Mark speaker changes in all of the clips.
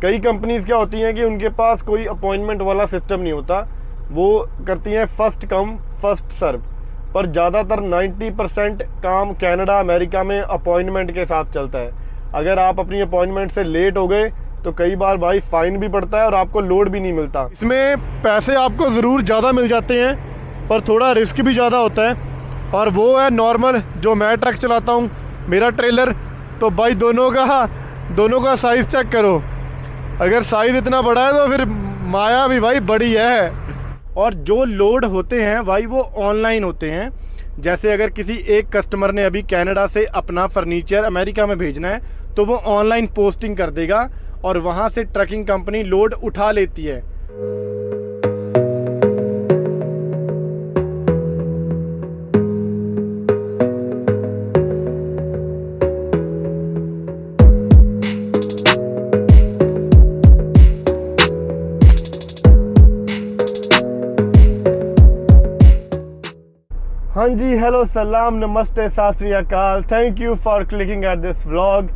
Speaker 1: कई कंपनीज़ क्या होती हैं कि उनके पास कोई अपॉइंटमेंट वाला सिस्टम नहीं होता, वो करती हैं फर्स्ट कम फर्स्ट सर्व। पर ज़्यादातर 90% काम कनाडा अमेरिका में अपॉइंटमेंट के साथ चलता है। अगर आप अपनी अपॉइंटमेंट से लेट हो गए तो कई बार भाई फ़ाइन भी पड़ता है और आपको लोड भी नहीं मिलता। इसमें पैसे आपको ज़रूर ज़्यादा मिल जाते हैं पर थोड़ा रिस्क भी ज़्यादा होता है। और वो है नॉर्मल जो मैं ट्रक चलाता हूँ, मेरा ट्रेलर। तो भाई दोनों का साइज़ चेक करो। अगर साइज़ इतना बड़ा है तो फिर माया भी भाई बड़ी है। और जो लोड होते हैं भाई वो ऑनलाइन होते हैं। जैसे अगर किसी एक कस्टमर ने अभी कनाडा से अपना फर्नीचर अमेरिका में भेजना है तो वो ऑनलाइन पोस्टिंग कर देगा और वहाँ से ट्रकिंग कंपनी लोड उठा लेती है। हाँ जी, हेलो, सलाम, नमस्ते, सत श्री अकाल। Thank you for clicking at this vlog.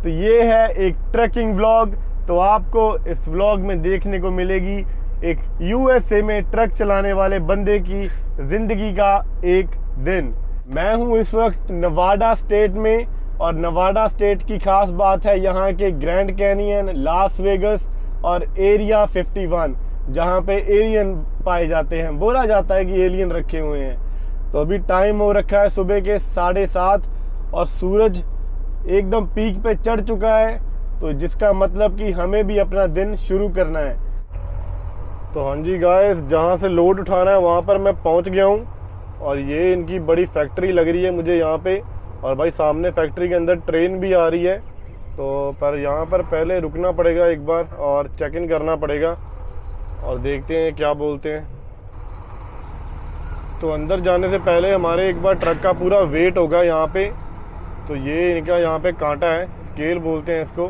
Speaker 1: तो ये है एक ट्रैकिंग व्लॉग। तो आपको इस व्लॉग में देखने को मिलेगी एक यूएसए में ट्रक चलाने वाले बंदे की ज़िंदगी का एक दिन। मैं हूँ इस वक्त नवाडा स्टेट में और नवाडा स्टेट की खास बात है यहाँ के ग्रैंड कैनियन, लास वेगस और एरिया 51 जहाँ पे एलियन पाए जाते हैं। बोला जाता है कि एलियन रखे हुए हैं। तो अभी टाइम हो रखा है सुबह के 7:30 और सूरज एकदम पीक पे चढ़ चुका है, तो जिसका मतलब कि हमें भी अपना दिन शुरू करना है। तो हाँ जी गाइस, जहाँ से लोड उठाना है वहाँ पर मैं पहुँच गया हूँ और ये इनकी बड़ी फैक्ट्री लग रही है मुझे यहाँ पे। और भाई सामने फैक्ट्री के अंदर ट्रेन भी आ रही है। तो पर यहाँ पर पहले रुकना पड़ेगा एक बार और चेक इन करना पड़ेगा और देखते हैं क्या बोलते हैं। तो अंदर जाने से पहले हमारे एक बार ट्रक का पूरा वेट होगा यहाँ पे। तो ये इनका यहाँ पे कांटा है, स्केल बोलते हैं इसको।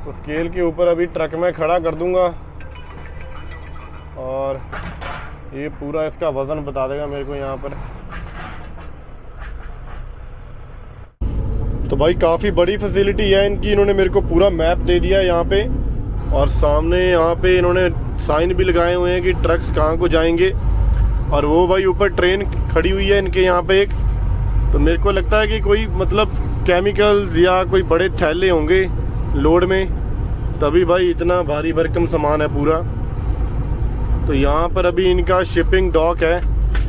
Speaker 1: तो स्केल के ऊपर अभी ट्रक में खड़ा कर दूंगा और ये पूरा इसका वज़न बता देगा मेरे को यहाँ पर। तो भाई काफ़ी बड़ी फैसिलिटी है इनकी। इन्होंने मेरे को पूरा मैप दे दिया है यहाँ पे और सामने यहाँ पे इन्होंने साइन भी लगाए हुए हैं कि ट्रक्स कहाँ को जाएंगे। और वो भाई ऊपर ट्रेन खड़ी हुई है इनके यहाँ पे एक। तो मेरे को लगता है कि कोई मतलब केमिकल्स या कोई बड़े थैले होंगे लोड में, तभी भाई इतना भारी भरकम सामान है पूरा। तो यहाँ पर अभी इनका शिपिंग डॉक है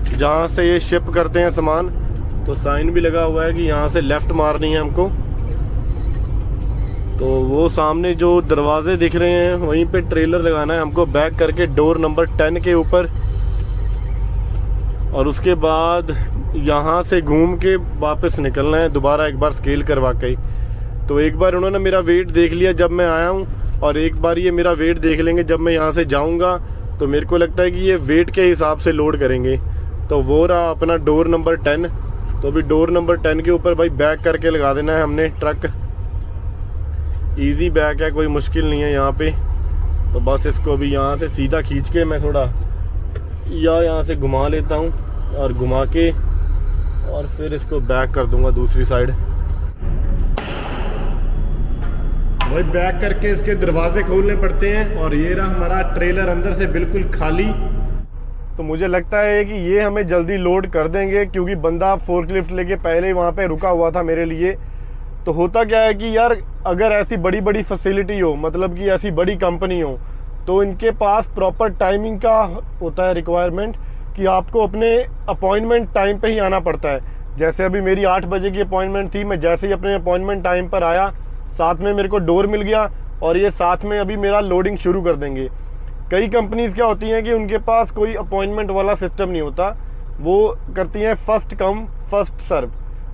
Speaker 1: जहाँ से ये शिप करते हैं सामान। तो साइन भी लगा हुआ है कि यहाँ से लेफ़्ट मारनी है हमको। तो वो सामने जो दरवाजे दिख रहे हैं वहीं पे ट्रेलर लगाना है हमको बैक करके डोर नंबर 10 के ऊपर। और उसके बाद यहाँ से घूम के वापस निकलना है दोबारा एक बार स्केल करवा के। तो एक बार उन्होंने मेरा वेट देख लिया जब मैं आया हूँ और एक बार ये मेरा वेट देख लेंगे जब मैं यहाँ से जाऊँगा। तो मेरे को लगता है कि ये वेट के हिसाब से लोड करेंगे। तो वो रहा अपना डोर नंबर 10। तो अभी डोर नंबर 10 के ऊपर भाई बैक करके लगा देना है हमने ट्रक। ईजी बैक है, कोई मुश्किल नहीं है यहाँ पे। तो बस इसको अभी यहाँ से सीधा खींच के मैं थोड़ा यहाँ से घुमा लेता हूँ और घुमा के और फिर इसको बैक कर दूंगा दूसरी साइड। भाई बैक करके इसके दरवाजे खोलने पड़ते हैं और ये रहा हमारा ट्रेलर अंदर से बिल्कुल खाली। तो मुझे लगता है कि ये हमें जल्दी लोड कर देंगे क्योंकि बंदा फोर्कलिफ्ट लेके पहले ही वहाँ पे रुका हुआ था मेरे लिए। तो होता क्या है कि यार अगर ऐसी बड़ी बड़ी फैसिलिटी हो, मतलब कि ऐसी बड़ी कंपनी हो, तो इनके पास प्रॉपर टाइमिंग का होता है रिक्वायरमेंट कि आपको अपने अपॉइंटमेंट टाइम पे ही आना पड़ता है। जैसे अभी मेरी 8 बजे की अपॉइंटमेंट थी, मैं जैसे ही अपने अपॉइंटमेंट टाइम पर आया साथ में मेरे को डोर मिल गया और ये साथ में अभी मेरा लोडिंग शुरू कर देंगे। कई कंपनीज़ क्या होती हैं कि उनके पास कोई अपॉइंटमेंट वाला सिस्टम नहीं होता, वो करती हैं फर्स्ट कम फर्स्ट सर्व।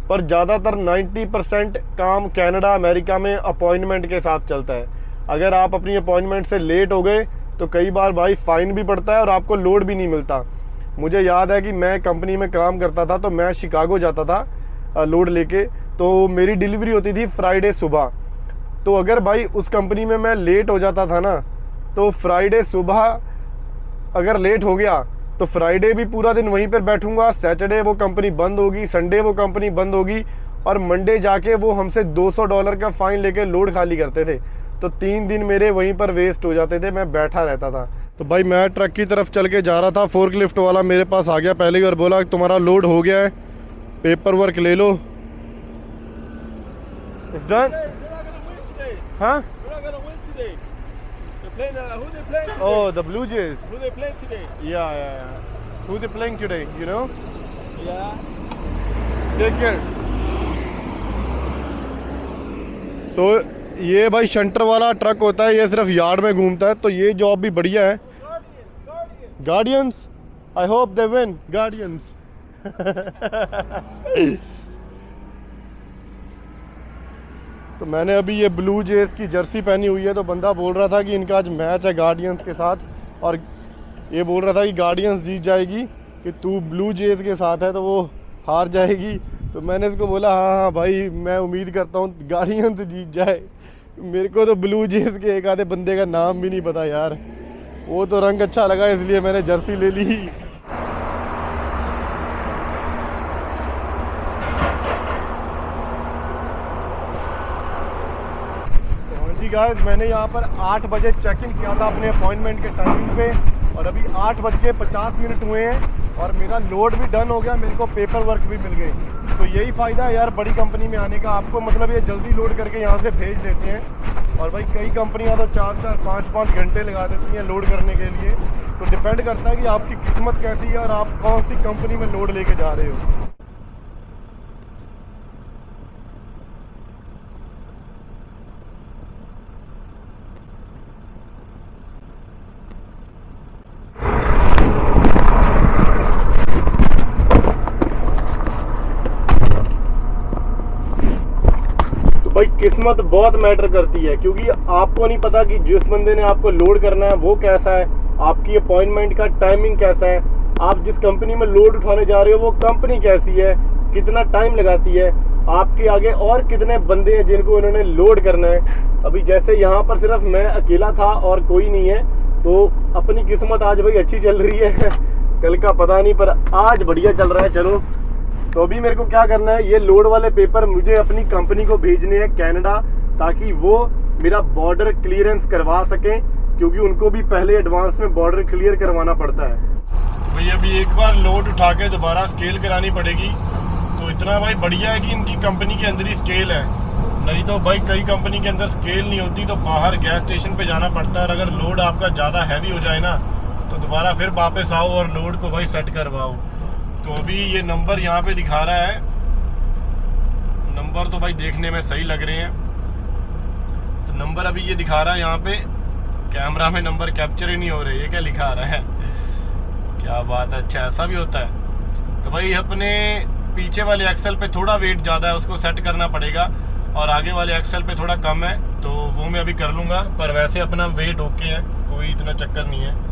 Speaker 1: पर ज़्यादातर 90% काम कनाडा अमेरिका में अपॉइंटमेंट के साथ चलता है। अगर आप अपनी अपॉइंटमेंट से लेट हो गए तो कई बार भाई फ़ाइन भी पड़ता है और आपको लोड भी नहीं मिलता। मुझे याद है कि मैं कंपनी में काम करता था तो मैं शिकागो जाता था लोड लेके। तो मेरी डिलीवरी होती थी फ्राइडे सुबह। तो अगर भाई उस कंपनी में मैं लेट हो जाता था ना, तो फ्राइडे सुबह अगर लेट हो गया तो फ्राइडे भी पूरा दिन वहीं पर बैठूंगा, सैटरडे वो कंपनी बंद होगी, संडे वो कंपनी बंद होगी और मंडे जाके वो हमसे $200 का फ़ाइन लेके लोड खाली करते थे। तो 3 दिन मेरे वहीं पर वेस्ट हो जाते थे, मैं बैठा रहता था। तो भाई मैं ट्रक की तरफ चल के जा रहा था, फोर्कलिफ्ट वाला मेरे पास आ गया पहले ही और बोला तुम्हारा लोड हो गया है, पेपर वर्क ले लो। It's done? Huh? Oh, the Blue Jays.
Speaker 2: Who they playing today?
Speaker 1: Yeah. Who they playing today? You know?
Speaker 2: Yeah.
Speaker 1: Take care. So ये भाई शंटर वाला ट्रक होता है, ये सिर्फ यार्ड में घूमता है, तो ये जॉब भी बढ़िया है। Guardians, I hope they win guardians. तो मैंने अभी ये ब्लू जेज की जर्सी पहनी हुई है, तो बंदा बोल रहा था कि इनका आज मैच है गार्डियंस के साथ, और ये बोल रहा था कि गार्डियंस जीत जाएगी, कि तू ब्लू जेज के साथ है तो वो हार जाएगी। तो मैंने इसको बोला हाँ भाई मैं उम्मीद करता हूँ गार्डियंस जीत जाए। मेरे को तो ब्लू जेज के एक आधे बंदे का नाम भी नहीं पता यार, वो तो रंग अच्छा लगा इसलिए मैंने जर्सी ले ली। गाइस मैंने यहाँ पर 8 बजे चेक इन किया था अपने अपॉइंटमेंट के टाइमिंग पे, और अभी 8:50 हुए हैं और मेरा लोड भी डन हो गया, मेरे को पेपर वर्क भी मिल गई। तो यही फ़ायदा है यार बड़ी कंपनी में आने का, आपको मतलब ये जल्दी लोड करके यहाँ से भेज देते हैं। और भाई कई कंपनियाँ तो 4-4, 5-5 घंटे लगा देती हैं लोड करने के लिए। तो डिपेंड करता है कि आपकी किस्मत कैसी है और आप कौन सी कंपनी में लोड लेके जा रहे हो। भाई किस्मत बहुत मैटर करती है, क्योंकि आपको नहीं पता कि जिस बंदे ने आपको लोड करना है वो कैसा है, आपकी अपॉइंटमेंट का टाइमिंग कैसा है, आप जिस कंपनी में लोड उठाने जा रहे हो वो कंपनी कैसी है, कितना टाइम लगाती है, आपके आगे और कितने बंदे हैं जिनको उन्होंने लोड करना है। अभी जैसे यहाँ पर सिर्फ मैं अकेला था और कोई नहीं है, तो अपनी किस्मत आज भाई अच्छी चल रही है। कल का पता नहीं, पर आज बढ़िया चल रहा है। चलो तो अभी मेरे को क्या करना है, ये लोड वाले पेपर मुझे अपनी कंपनी को भेजने हैं कनाडा, ताकि वो मेरा बॉर्डर क्लियरेंस करवा सकें, क्योंकि उनको भी पहले एडवांस में बॉर्डर क्लियर करवाना पड़ता है। भाई अभी एक बार लोड उठा के दोबारा स्केल करानी पड़ेगी, तो इतना भाई बढ़िया है कि इनकी कंपनी के अंदर ही स्केल है, नहीं तो भाई कई कंपनी के अंदर स्केल नहीं होती, तो बाहर गैस स्टेशन पे जाना पड़ता है। और अगर लोड आपका ज़्यादा हैवी हो जाए ना, तो दोबारा फिर वापस आओ और लोड को भाई सेट करवाओ। तो अभी ये नंबर यहाँ पे दिखा रहा है, नंबर तो भाई देखने में सही लग रहे हैं। तो नंबर अभी ये दिखा रहा है यहाँ पे, कैमरा में नंबर कैप्चर ही नहीं हो रहे, ये क्या लिखा रहा है, क्या बात है। अच्छा ऐसा भी होता है। तो भाई अपने पीछे वाले एक्सेल पे थोड़ा वेट ज़्यादा है, उसको सेट करना पड़ेगा, और आगे वाले एक्सेल पे थोड़ा कम है, तो वो मैं अभी कर लूँगा। पर वैसे अपना वेट ओके है, कोई इतना चक्कर नहीं है।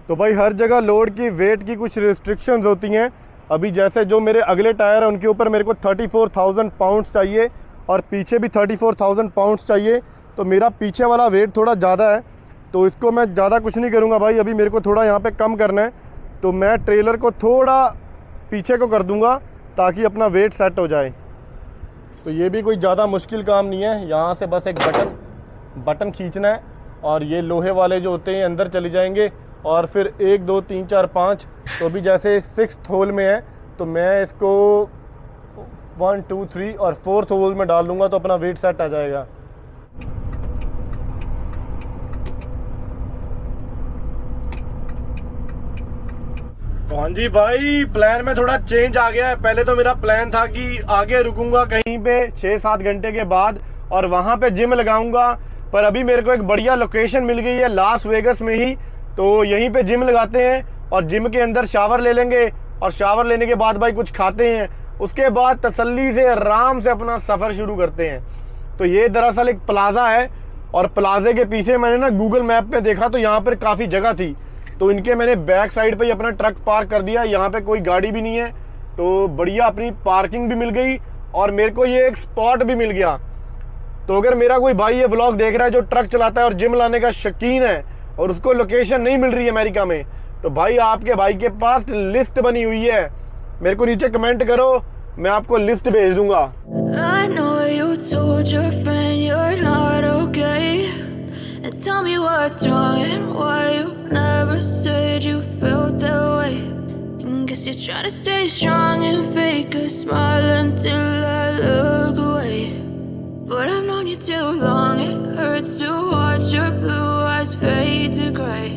Speaker 1: तो भाई हर जगह लोड की वेट की कुछ रिस्ट्रिक्शंस होती हैं। अभी जैसे जो मेरे अगले टायर हैं उनके ऊपर मेरे को 34,000 पाउंड्स चाहिए, और पीछे भी 34,000 पाउंड्स चाहिए। तो मेरा पीछे वाला वेट थोड़ा ज़्यादा है, तो इसको मैं ज़्यादा कुछ नहीं करूँगा भाई, अभी मेरे को थोड़ा यहाँ पे कम करना है। तो मैं ट्रेलर को थोड़ा पीछे को कर दूँगा ताकि अपना वेट सेट हो जाए। तो ये भी कोई ज़्यादा मुश्किल काम नहीं है, यहाँ से बस एक बटन खींचना है और ये लोहे वाले जो होते हैं अंदर चले जाएंगे, और फिर 1 2 3 4 5। तो अभी जैसे 6th होल में है, तो मैं इसको 1 2 3 और 4th होल में डाल दूंगा, तो अपना वेट सेट आ जाएगा। तो हाँ जी भाई, प्लान में थोड़ा चेंज आ गया है। पहले तो मेरा प्लान था कि आगे रुकूंगा कहीं पे 6-7 घंटे के बाद और वहाँ पे जिम लगाऊंगा, पर अभी मेरे को एक बढ़िया लोकेशन मिल गई है लास वेगस में ही, तो यहीं पे जिम लगाते हैं और जिम के अंदर शावर ले लेंगे, और शावर लेने के बाद भाई कुछ खाते हैं, उसके बाद तसल्ली से आराम से अपना सफ़र शुरू करते हैं। तो ये दरअसल एक प्लाजा है, और प्लाजे के पीछे मैंने ना गूगल मैप पे देखा तो यहाँ पर काफ़ी जगह थी, तो इनके मैंने बैक साइड पे ही अपना ट्रक पार्क कर दिया। यहाँ पे कोई गाड़ी भी नहीं है, तो बढ़िया अपनी पार्किंग भी मिल गई, और मेरे को ये एक स्पॉट भी मिल गया। तो अगर मेरा कोई भाई ये व्लॉग देख रहा है जो ट्रक चलाता है और जिम लाने का शौकीन है, और उसको लोकेशन नहीं मिल रही है अमेरिका में, तो भाई आपके भाई के पास लिस्ट बनी हुई है, मेरे को नीचे कमेंट करो, मैं आपको लिस्ट भेज दूंगा। I know you told your friend you're not okay.
Speaker 2: tell me what's wrong and why you never said you felt that way. And guess you're trying to stay strong and fake a smile until I look away. But I've known you too long, it hurts to watch your blue eyes fade to grey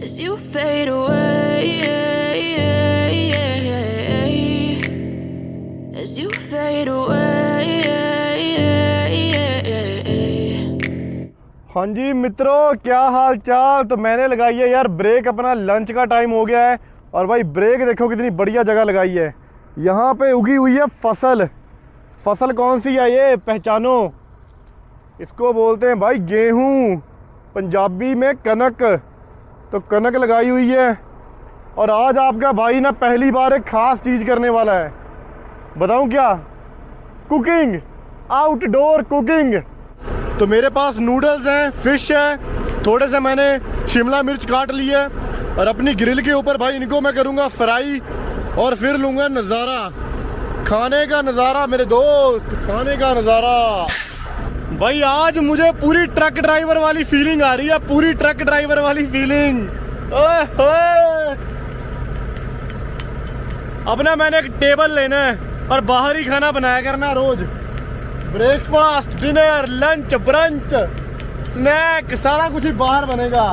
Speaker 2: as you fade away, as you fade away.
Speaker 1: हाँ जी मित्रों, क्या हाल चाल। तो मैंने लगाई है यार break, अपना लंच का टाइम हो गया है। और भाई ब्रेक देखो कितनी बढ़िया जगह लगाई है। यहाँ पे उगी हुई है फसल। फसल कौन सी है ये पहचानो, इसको बोलते हैं भाई गेहूँ, पंजाबी में कनक। तो कनक लगाई हुई है। और आज आपका भाई ना पहली बार एक ख़ास चीज़ करने वाला है। बताऊँ क्या? Cooking, outdoor cooking. तो मेरे पास नूडल्स हैं, फ़िश है, थोड़े से मैंने शिमला मिर्च काट ली है और अपनी ग्रिल के ऊपर भाई इनको मैं करूँगा फ्राई और फिर लूँगा नज़ारा, खाने का नज़ारा मेरे दोस्त, खाने का नज़ारा। भाई आज मुझे पूरी ट्रक ड्राइवर वाली फीलिंग आ रही है, पूरी ट्रक ड्राइवर वाली फीलिंग। ओए होए। अब ना मैंने एक टेबल लेना है और बाहर ही खाना बनाया करना रोज़। Breakfast, dinner, lunch, brunch, snack, सारा कुछ ही बाहर बनेगा।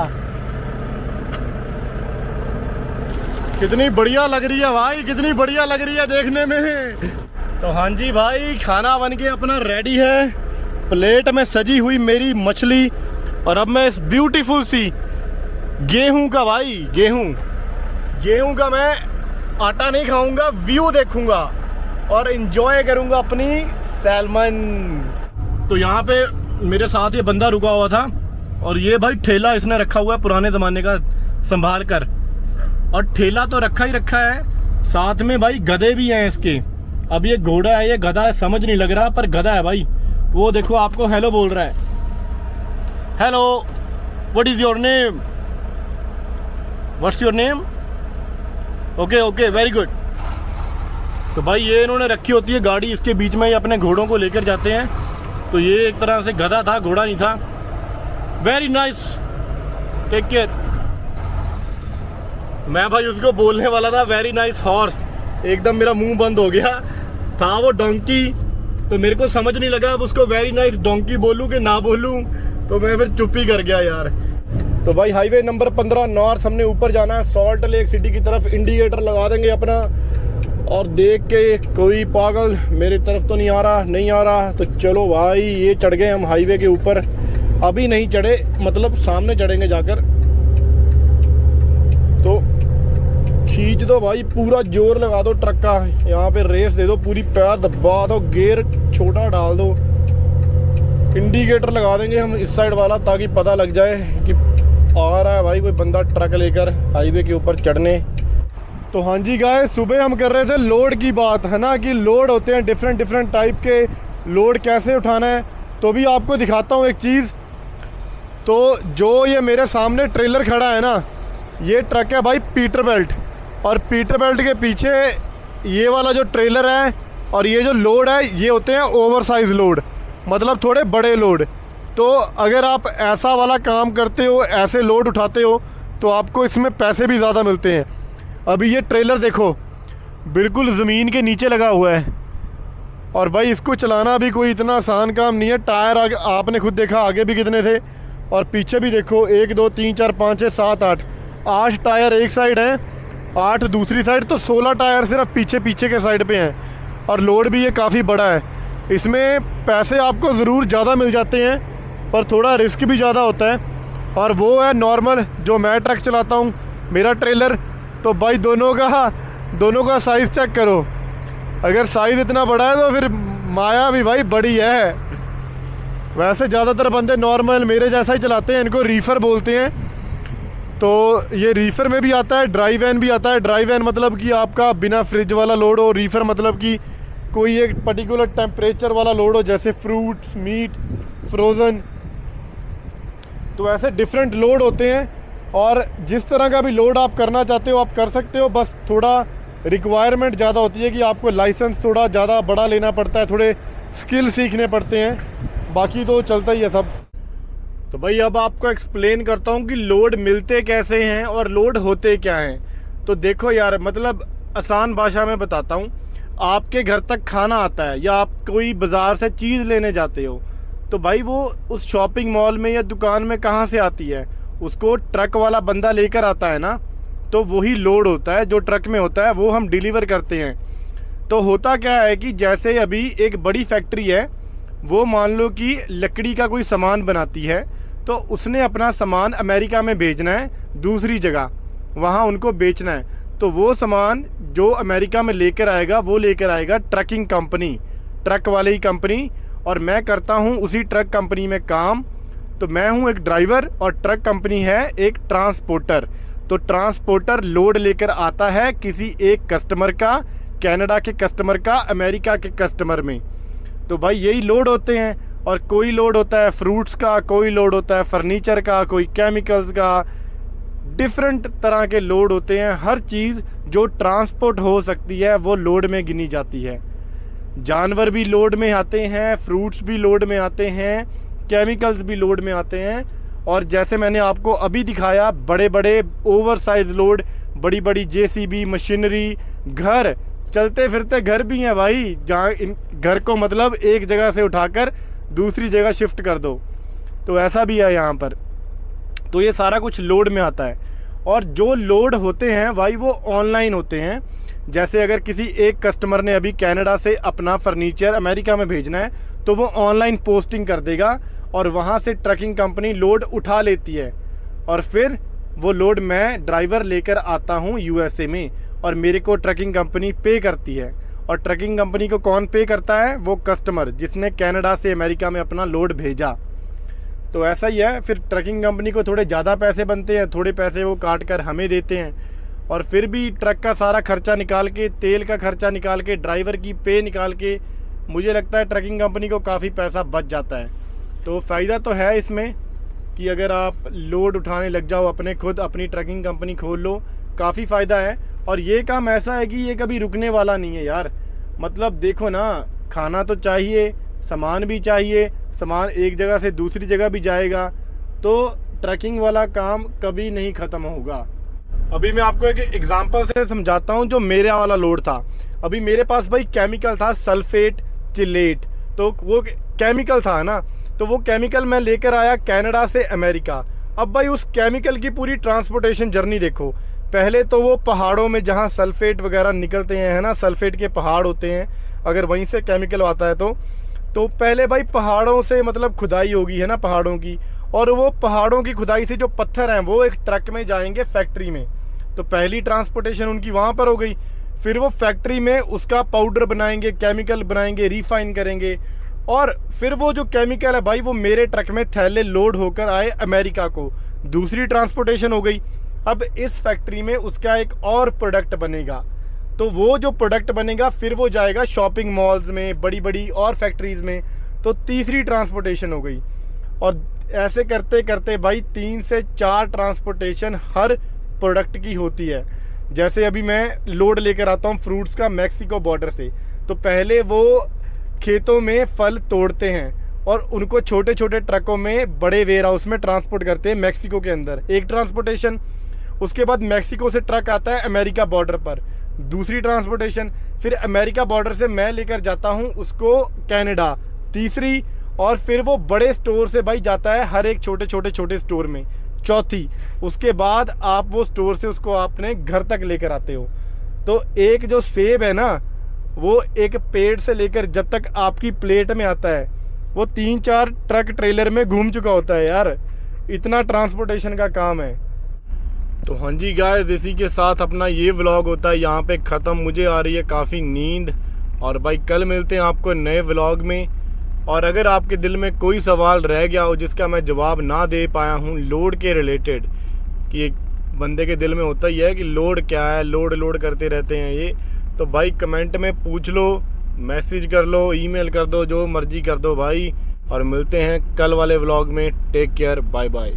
Speaker 1: कितनी बढ़िया लग रही है भाई, कितनी बढ़िया लग रही है देखने में। तो हाँ जी भाई, खाना बन के अपना रेडी है। प्लेट में सजी हुई मेरी मछली और अब मैं इस ब्यूटीफुल सी गेहूं का भाई गेहूं का मैं आटा नहीं खाऊंगा, व्यू देखूंगा और एंजॉय करूंगा अपनी सैल्मन। तो यहाँ पे मेरे साथ ये बंदा रुका हुआ था और ये भाई ठेला इसने रखा हुआ है पुराने ज़माने का संभाल कर। और ठेला तो रखा ही रखा है, साथ में भाई गधे भी हैं इसके। अब ये घोड़ा है, ये गधा है, समझ नहीं लग रहा पर गधा है भाई। वो देखो आपको हेलो बोल रहा है। Hello, what is your name? What's your name? Okay okay, very good. तो भाई ये इन्होंने रखी होती है गाड़ी, इसके बीच में ही अपने घोड़ों को लेकर जाते हैं। तो ये एक तरह से गधा था, घोड़ा नहीं था। Very nice, take care. मैं भाई उसको बोलने वाला था वेरी नाइस हॉर्स, एकदम मेरा मुंह बंद हो गया। था वो डोंकी, तो मेरे को समझ नहीं लगा अब उसको वेरी नाइस डोंकी बोलूँ कि ना बोलूँ, तो मैं फिर चुप ही कर गया यार। तो भाई हाईवे नंबर 15 नॉर्थ हमने ऊपर जाना है सॉल्ट लेक सिटी की तरफ। इंडिकेटर लगा देंगे अपना और देख के कोई पागल मेरी तरफ तो नहीं आ रहा। तो चलो भाई, ये चढ़ गए हम हाईवे के ऊपर। अभी नहीं चढ़े, मतलब सामने चढ़ेंगे जाकर। तो खींच दो भाई, पूरा जोर लगा दो ट्रक का, यहाँ पे रेस दे दो पूरी, पैर दबा दो, गियर छोटा डाल दो। इंडिकेटर लगा देंगे हम इस साइड वाला ताकि पता लग जाए कि आ रहा है भाई कोई बंदा ट्रक लेकर हाईवे के ऊपर चढ़ने। तो हाँ जी गाइस, सुबह हम कर रहे थे लोड की बात, है ना, कि लोड होते हैं डिफरेंट टाइप के, लोड कैसे उठाना है। तो भी आपको दिखाता हूँ एक चीज़। तो जो ये मेरे सामने ट्रेलर खड़ा है ना, ये ट्रक है भाई पीटर बेल्ट। और पीटर बेल्ट के पीछे ये वाला जो ट्रेलर है और ये जो लोड है, ये होते हैं ओवर साइज़ लोड, मतलब थोड़े बड़े लोड। तो अगर आप ऐसा वाला काम करते हो, ऐसे लोड उठाते हो, तो आपको इसमें पैसे भी ज़्यादा मिलते हैं। अभी ये ट्रेलर देखो बिल्कुल ज़मीन के नीचे लगा हुआ है और भाई इसको चलाना भी कोई इतना आसान काम नहीं है। टायर आगे आपने खुद देखा, आगे भी कितने थे और पीछे भी देखो, 1 2 3 4 5 6 7 8 टायर एक साइड हैं, 8 दूसरी साइड। तो 16 टायर सिर्फ पीछे के साइड पे हैं और लोड भी ये काफ़ी बड़ा है। इसमें पैसे आपको ज़रूर ज़्यादा मिल जाते हैं पर थोड़ा रिस्क भी ज़्यादा होता है। और वो है नॉर्मल जो मैं ट्रक चलाता हूँ, मेरा ट्रेलर। तो भाई दोनों का साइज़ चेक करो। अगर साइज़ इतना बड़ा है तो फिर माया भी भाई बड़ी है। वैसे ज़्यादातर बंदे नॉर्मल मेरे जैसा ही चलाते हैं, इनको रीफ़र बोलते हैं। तो ये रीफ़र में भी आता है, ड्राई वैन भी आता है। ड्राई वैन मतलब कि आपका बिना फ्रिज वाला लोड हो, रीफ़र मतलब कि कोई एक पर्टिकुलर टेम्परेचर वाला लोड हो, जैसे फ्रूट्स, मीट, फ्रोज़न। तो ऐसे डिफरेंट लोड होते हैं और जिस तरह का भी लोड आप करना चाहते हो आप कर सकते हो। बस थोड़ा रिक्वायरमेंट ज़्यादा होती है कि आपको लाइसेंस थोड़ा ज़्यादा बड़ा लेना पड़ता है, थोड़े स्किल सीखने पड़ते हैं, बाकी तो चलता ही है सब। तो भाई अब आपको एक्सप्लेन करता हूँ कि लोड मिलते कैसे हैं और लोड होते क्या हैं। तो देखो यार, मतलब आसान भाषा में बताता हूँ। आपके घर तक खाना आता है या आप कोई बाज़ार से चीज़ लेने जाते हो, तो भाई वो उस शॉपिंग मॉल में या दुकान में कहाँ से आती है? उसको ट्रक वाला बंदा लेकर आता है ना, तो वही लोड होता है जो ट्रक में होता है, वो हम डिलीवर करते हैं। तो होता क्या है कि जैसे अभी एक बड़ी फैक्ट्री है, वो मान लो कि लकड़ी का कोई सामान बनाती है, तो उसने अपना सामान अमेरिका में भेजना है दूसरी जगह, वहाँ उनको बेचना है। तो वो सामान जो अमेरिका में लेकर आएगा वो लेकर आएगा ट्रकिंग कंपनी, ट्रक वाले ही कंपनी, और मैं करता हूँ उसी ट्रक कंपनी में काम। तो मैं हूँ एक ड्राइवर और ट्रक कंपनी है एक ट्रांसपोर्टर। तो ट्रांसपोर्टर लोड लेकर आता है किसी एक कस्टमर का, कनाडा के कस्टमर का, अमेरिका के कस्टमर में। तो भाई यही लोड होते हैं। और कोई लोड होता है फ्रूट्स का, कोई लोड होता है फर्नीचर का, कोई केमिकल्स का, डिफरेंट तरह के लोड होते हैं। हर चीज़ जो ट्रांसपोर्ट हो सकती है वो लोड में गिनी जाती है। जानवर भी लोड में आते हैं, फ्रूट्स भी लोड में आते हैं, केमिकल्स भी लोड में आते हैं। और जैसे मैंने आपको अभी दिखाया, बड़े बड़े ओवर साइज लोड, बड़ी बड़ी जेसीबी मशीनरी, घर, चलते फिरते घर भी हैं भाई, जहाँ इन घर को मतलब एक जगह से उठाकर दूसरी जगह शिफ्ट कर दो, तो ऐसा भी है यहाँ पर। तो ये सारा कुछ लोड में आता है। और जो लोड होते हैं भाई वो ऑनलाइन होते हैं। जैसे अगर किसी एक कस्टमर ने अभी कनाडा से अपना फर्नीचर अमेरिका में भेजना है, तो वो ऑनलाइन पोस्टिंग कर देगा और वहाँ से ट्रकिंग कंपनी लोड उठा लेती है, और फिर वो लोड मैं ड्राइवर लेकर आता हूँ यूएसए में, और मेरे को ट्रकिंग कंपनी पे करती है। और ट्रकिंग कंपनी को कौन पे करता है? वो कस्टमर जिसने कनाडा से अमेरिका में अपना लोड भेजा। तो ऐसा ही है। फिर ट्रकिंग कंपनी को थोड़े ज़्यादा पैसे बनते हैं, थोड़े पैसे वो काट कर हमें देते हैं, और फिर भी ट्रक का सारा खर्चा निकाल के, तेल का खर्चा निकाल के, ड्राइवर की पे निकाल के, मुझे लगता है ट्रकिंग कंपनी को काफ़ी पैसा बच जाता है। तो फ़ायदा तो है इसमें कि अगर आप लोड उठाने लग जाओ, अपने खुद अपनी ट्रकिंग कंपनी खोल लो, काफ़ी फ़ायदा है। और ये काम ऐसा है कि ये कभी रुकने वाला नहीं है यार। मतलब देखो ना, खाना तो चाहिए, सामान भी चाहिए, सामान एक जगह से दूसरी जगह भी जाएगा, तो ट्रकिंग वाला काम कभी नहीं ख़त्म होगा। अभी मैं आपको एक एग्जांपल से समझाता हूँ जो मेरा वाला लोड था। अभी मेरे पास भाई केमिकल था सल्फेट चिलेट, तो वो केमिकल था ना, तो वो केमिकल मैं लेकर आया कनाडा से अमेरिका। अब भाई उस केमिकल की पूरी ट्रांसपोर्टेशन जर्नी देखो। पहले तो वो पहाड़ों में जहाँ सल्फेट वगैरह निकलते हैं, है ना, सल्फेट के पहाड़ होते हैं, अगर वहीं से केमिकल आता है तो पहले भाई पहाड़ों से मतलब खुदाई होगी, है ना, पहाड़ों की, और वो पहाड़ों की खुदाई से जो पत्थर हैं वो एक ट्रक में जाएंगे फैक्ट्री में। तो पहली ट्रांसपोर्टेशन उनकी वहाँ पर हो गई। फिर वो फैक्ट्री में उसका पाउडर बनाएंगे, केमिकल बनाएंगे, रिफाइन करेंगे, और फिर वो जो केमिकल है भाई वो मेरे ट्रक में थैले लोड होकर आए अमेरिका को। दूसरी ट्रांसपोर्टेशन हो गई। अब इस फैक्ट्री में उसका एक और प्रोडक्ट बनेगा, तो वो जो प्रोडक्ट बनेगा फिर वो जाएगा शॉपिंग मॉल्स में, बड़ी बड़ी और फैक्ट्रीज़ में। तो तीसरी ट्रांसपोर्टेशन हो गई। और ऐसे करते करते भाई 3 से 4 ट्रांसपोर्टेशन हर प्रोडक्ट की होती है। जैसे अभी मैं लोड लेकर आता हूँ फ्रूट्स का मैक्सिको बॉर्डर से, तो पहले वो खेतों में फल तोड़ते हैं और उनको छोटे छोटे ट्रकों में बड़े वेयर हाउस में ट्रांसपोर्ट करते हैं मैक्सिको के अंदर, एक ट्रांसपोर्टेशन। उसके बाद मैक्सिको से ट्रक आता है अमेरिका बॉर्डर पर, दूसरी ट्रांसपोर्टेशन। फिर अमेरिका बॉर्डर से मैं लेकर जाता हूँ उसको कनाडा, तीसरी। और फिर वो बड़े स्टोर से भाई जाता है हर एक छोटे छोटे स्टोर में, चौथी। उसके बाद आप वो स्टोर से उसको अपने घर तक लेकर आते हो। तो एक जो सेब है ना, वो एक पेड़ से लेकर जब तक आपकी प्लेट में आता है वो 3-4 ट्रक ट्रेलर में घूम चुका होता है यार। इतना ट्रांसपोर्टेशन का काम है। तो हाँ जी गाइस, इसी के साथ अपना ये व्लॉग होता है यहाँ पे ख़त्म। मुझे आ रही है काफ़ी नींद, और भाई कल मिलते हैं आपको नए व्लॉग में। और अगर आपके दिल में कोई सवाल रह गया हो जिसका मैं जवाब ना दे पाया हूँ लोड के रिलेटेड, कि एक बंदे के दिल में होता ही है कि लोड क्या है, लोड करते रहते हैं ये, तो भाई कमेंट में पूछ लो, मैसेज कर लो, ईमेल कर दो, जो मर्जी कर दो भाई। और मिलते हैं कल वाले व्लॉग में। Take care, bye bye.